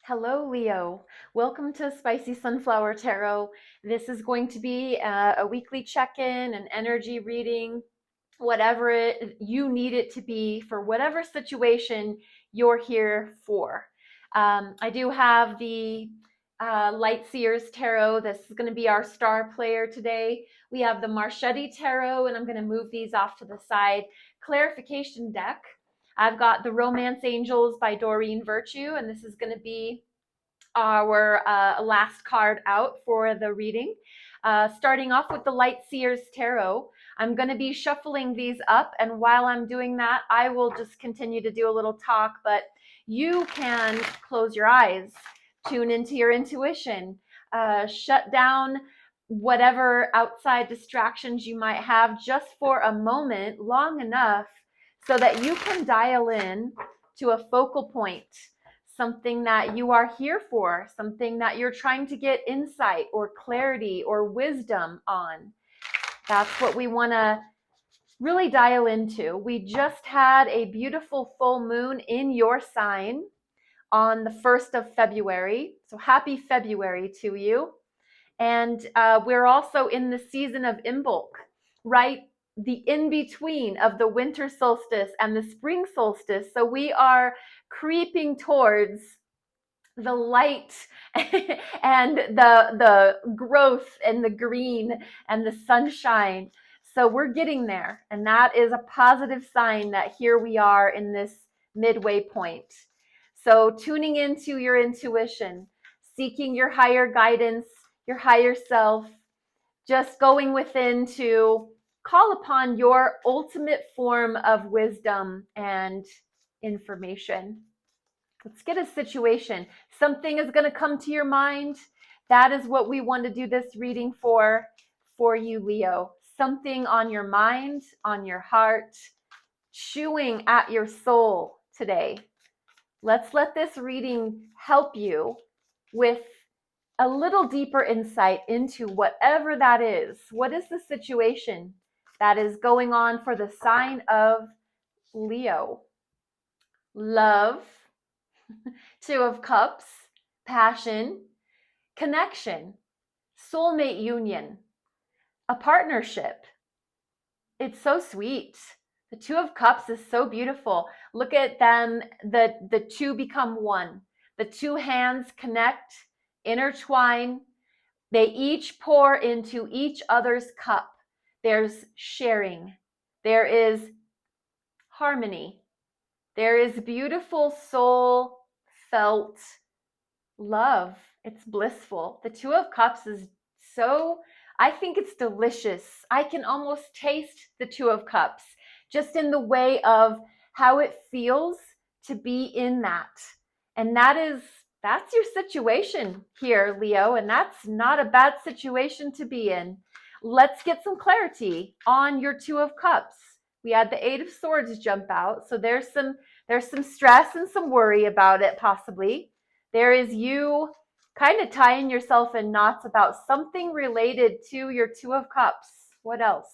Hello, Leo. Welcome to Spicy Sunflower Tarot. This is going to be a weekly check-in, an energy reading, whatever you need it to be for whatever situation you're here for. I do have the Light Seers Tarot. This is going to be our star player today. We have the Marchetti Tarot, and I'm going to move these off to the side. Clarification deck. I've got the Romance Angels by Doreen Virtue, and this is going to be our last card out for the reading. Starting off with the Light Seers Tarot, I'm going to be shuffling these up, and while I'm doing that, I will just continue to do a little talk, but you can close your eyes, tune into your intuition, shut down whatever outside distractions you might have just for a moment, long enough so that you can dial in to a focal point, something that you are here for, something that you're trying to get insight or clarity or wisdom on. That's what we want to really dial into. We just had a beautiful full moon in your sign on the 1st of February. So happy February to you. And we're also in the season of Imbolc, right? The in-between of the winter solstice and the spring solstice. So we are creeping towards the light and the growth and the green and the sunshine. So we're getting there, and that is a positive sign that here we are in this midway point. So tuning into your intuition, seeking your higher guidance, your higher self, just going within to call upon your ultimate form of wisdom and information. Let's get a situation. Something is going to come to your mind. That is what we want to do this reading for you, Leo. Something on your mind, on your heart, chewing at your soul today. Let's let this reading help you with a little deeper insight into whatever that is. What is the situation that is going on for the sign of Leo? Love, Two of Cups, passion, connection, soulmate union, a partnership. It's so sweet. The Two of Cups is so beautiful. Look at them. The two become one. The two hands connect, intertwine. They each pour into each other's cup. There's sharing. There is harmony. There is beautiful soul felt love. It's blissful. The Two of Cups is so, I think it's delicious. I can almost taste the Two of Cups just in the way of how it feels to be in that. And that's your situation here, Leo, and that's not a bad situation to be in. Let's get some clarity on your Two of Cups. We had the Eight of Swords jump out, so there's some stress and some worry about it possibly. There is you kind of tying yourself in knots about something related to your Two of Cups. What else?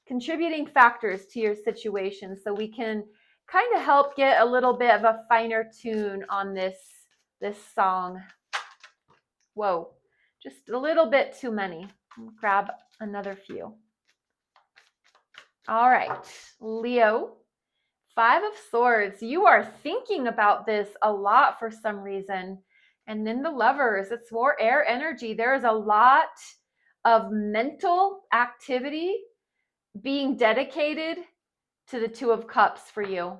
Contributing factors to your situation so we can kind of help get a little bit of a finer tune on this song. Whoa, just a little bit too many. Grab another few. All right, Leo, Five of Swords. You are thinking about this a lot for some reason. And then the Lovers, it's more air energy. There is a lot of mental activity being dedicated to the Two of Cups for you.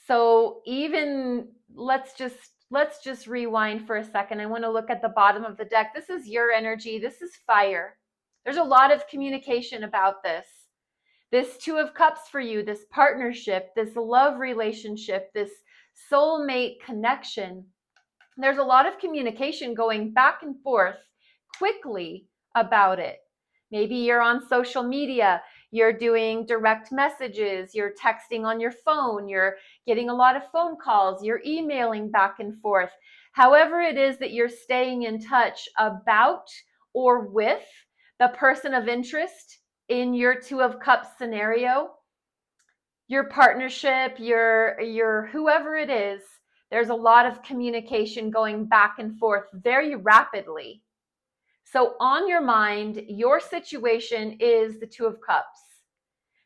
So even let's just rewind for a second. I want to look at the bottom of the deck. This is your energy. This is fire. There's a lot of communication about this. This Two of Cups for you, this partnership, this love relationship, this soulmate connection. There's a lot of communication going back and forth quickly about it. Maybe you're on social media, you're doing direct messages, you're texting on your phone, you're getting a lot of phone calls, you're emailing back and forth. However it is that you're staying in touch about or with the person of interest in your Two of Cups scenario, your partnership, your whoever it is, There's a lot of communication going back and forth very rapidly. So on your mind, your situation is the Two of Cups.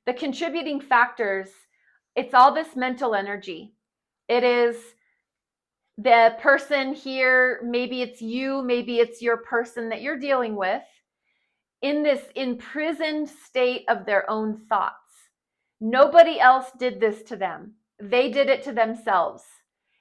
The contributing factors, it's all this mental energy. It is the person here, maybe it's you, maybe it's your person that you're dealing with, in this imprisoned state of their own thoughts. Nobody else did this to them. They did it to themselves.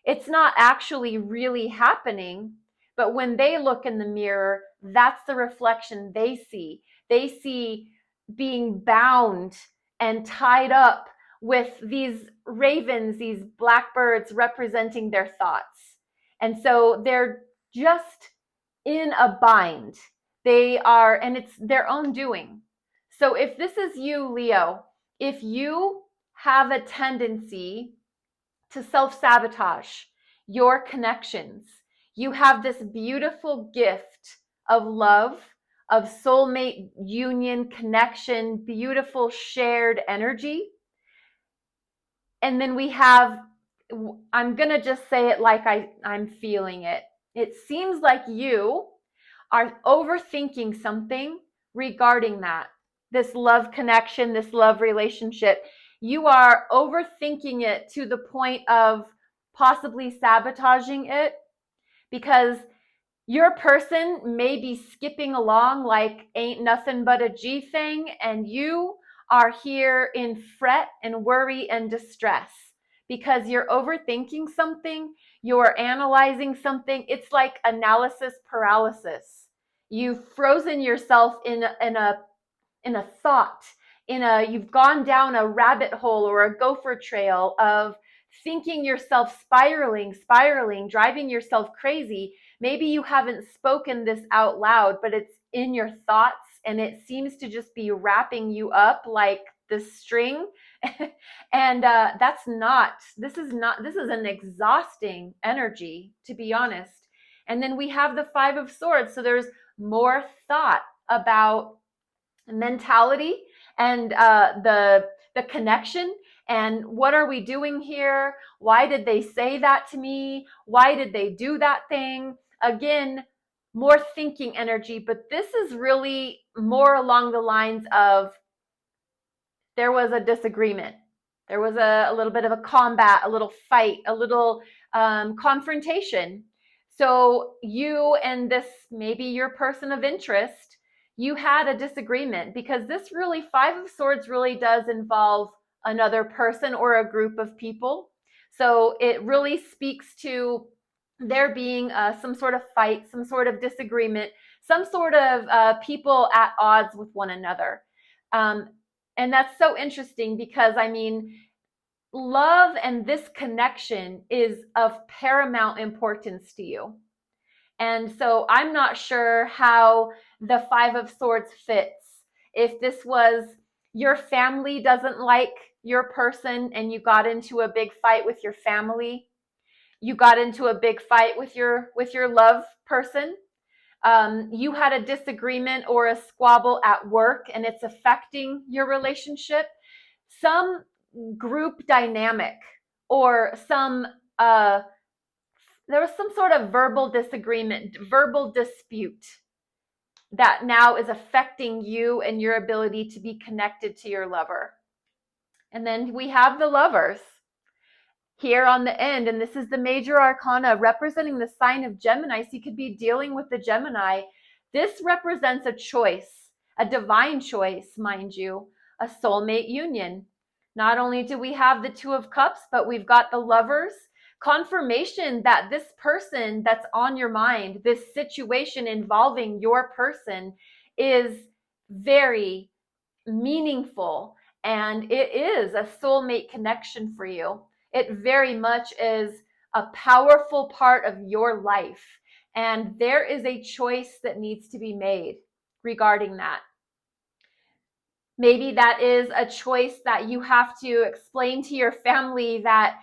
It's not actually really happening, but when they look in the mirror, that's the reflection they see. They see being bound and tied up with these ravens, these blackbirds representing their thoughts. And so they're just in a bind. They are, and it's their own doing. So if this is you, Leo, if you have a tendency to self-sabotage your connections, you have this beautiful gift of love, of soulmate union, connection, beautiful shared energy. And then we have, I'm going to just say it like I'm feeling it. It seems like you are overthinking something regarding that, this love connection, this love relationship. You are overthinking it to the point of possibly sabotaging it, because your person may be skipping along like ain't nothing but a G thing, and you are here in fret and worry and distress because you're overthinking something, you're analyzing something. It's like analysis paralysis. You've frozen yourself in a thought, you've gone down a rabbit hole or a gopher trail of thinking yourself spiraling, driving yourself crazy. Maybe you haven't spoken this out loud, but it's in your thoughts, and it seems to just be wrapping you up like the string. And this is an exhausting energy, to be honest. And then we have the Five of Swords. So there's more thought about mentality and the connection, and what are we doing here? Why did they say that to me? Why did they do that thing? Again, more thinking energy, but this is really more along the lines of there was a disagreement. There was a little bit of a combat, a little fight, a little confrontation. So you and this, maybe your person of interest, you had a disagreement, because this really, Five of Swords really does involve another person or a group of people. So it really speaks to there being some sort of fight, some sort of disagreement, some sort of people at odds with one another. Um, and that's so interesting because, I mean, love and this connection is of paramount importance to you. And so I'm not sure how the Five of Swords fits. If this was your family doesn't like your person and you got into a big fight with your family, you got into a big fight with your love person, you had a disagreement or a squabble at work and it's affecting your relationship, some group dynamic or there was some sort of verbal disagreement, verbal dispute that now is affecting you and your ability to be connected to your lover. And then we have the Lovers here on the end, and this is the major arcana representing the sign of Gemini. So you could be dealing with the Gemini. This represents a choice, a divine choice, mind you, a soulmate union. Not only do we have the Two of Cups, but we've got the Lovers, confirmation that this person that's on your mind, this situation involving your person, is very meaningful, and it is a soulmate connection for you. It very much is a powerful part of your life, and there is a choice that needs to be made regarding that. Maybe that is a choice that you have to explain to your family that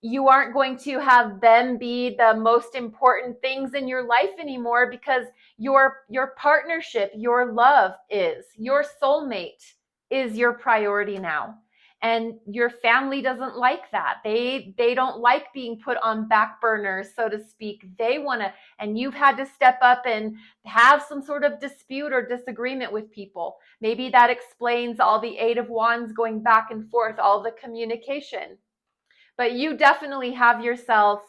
you aren't going to have them be the most important things in your life anymore, because your partnership, your love is, your soulmate is your priority now. And your family doesn't like that. They don't like being put on back burners, so to speak. They want to, and you've had to step up and have some sort of dispute or disagreement with people. Maybe that explains all the Eight of Wands going back and forth, all the communication. But you definitely have yourself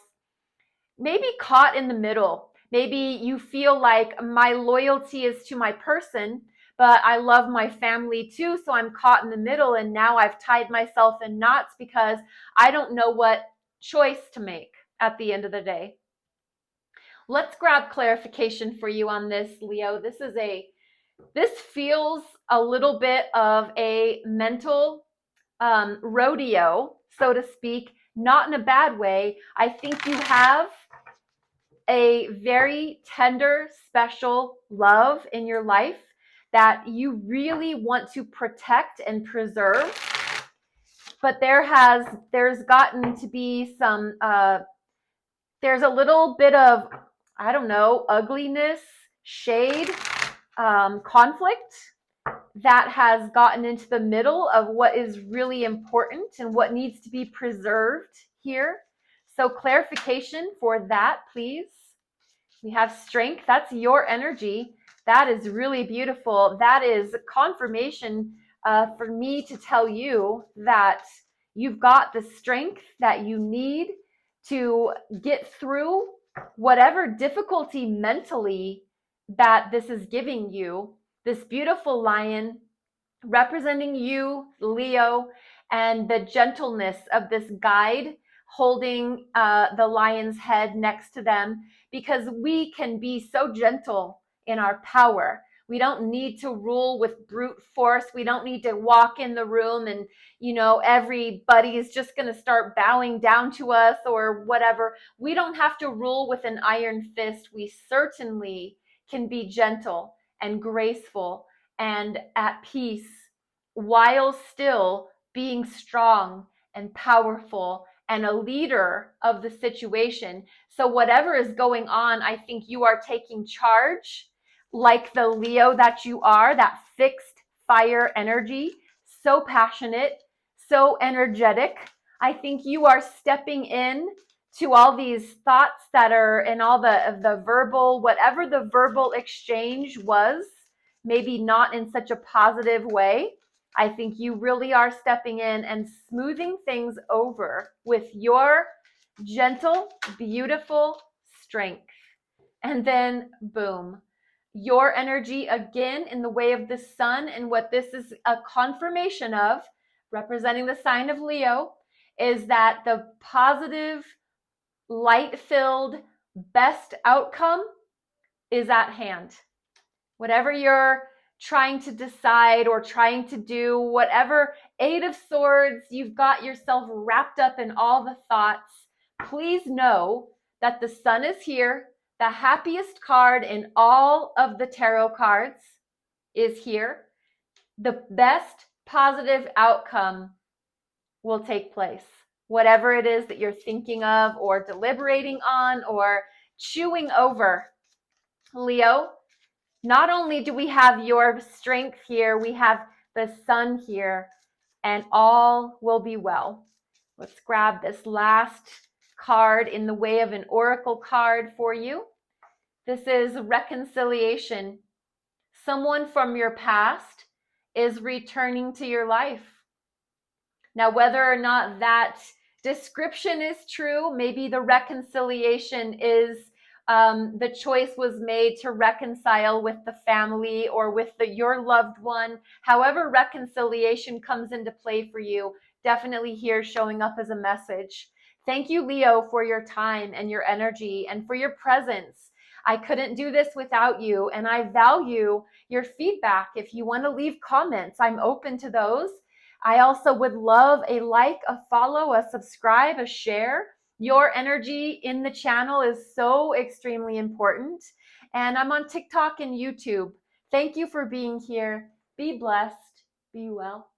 maybe caught in the middle. Maybe you feel like my loyalty is to my person, but I love my family too. So I'm caught in the middle, and now I've tied myself in knots because I don't know what choice to make at the end of the day. Let's grab clarification for you on this, Leo. This feels a little bit of a mental rodeo, so to speak, not in a bad way. I think you have a very tender, special love in your life that you really want to protect and preserve. But there's gotten to be some there's a little bit of, I don't know, ugliness, shade, conflict that has gotten into the middle of what is really important and what needs to be preserved here. So clarification for that, please. We have strength. That's your energy. That is really beautiful. That is confirmation for me to tell you that you've got the strength that you need to get through whatever difficulty mentally that this is giving you. This beautiful lion representing you, Leo, and the gentleness of this guide holding the lion's head next to them, because we can be so gentle in our power. We don't need to rule with brute force. We don't need to walk in the room and, everybody is just going to start bowing down to us or whatever. We don't have to rule with an iron fist. We certainly can be gentle and graceful and at peace while still being strong and powerful and a leader of the situation. So whatever is going on, I think you are taking charge like the Leo that you are, that fixed fire energy, so passionate, so energetic. I think you are stepping in to all these thoughts that are in all the verbal, whatever the verbal exchange was, maybe not in such a positive way. I think you really are stepping in and smoothing things over with your gentle, beautiful strength. And then, boom, your energy again in the way of the sun. And what this is a confirmation of, representing the sign of Leo, is that the positive, light-filled, best outcome is at hand. Whatever you're trying to decide or trying to do, whatever Eight of Swords, you've got yourself wrapped up in all the thoughts. Please know that the sun is here. The happiest card in all of the tarot cards is here. The best positive outcome will take place. Whatever it is that you're thinking of or deliberating on or chewing over, Leo, not only do we have your strength here, we have the sun here, and all will be well. Let's grab this last card in the way of an oracle card for you. This is reconciliation. Someone from your past is returning to your life. Now, whether or not that description is true, maybe the reconciliation is the choice was made to reconcile with the family or with your loved one. However reconciliation comes into play for you, definitely here showing up as a message. Thank you, Leo, for your time and your energy and for your presence. I couldn't do this without you, and I value your feedback. If you want to leave comments, I'm open to those. I also would love a like, a follow, a subscribe, a share. Your energy in the channel is so extremely important. And I'm on TikTok and YouTube. Thank you for being here. Be blessed. Be well.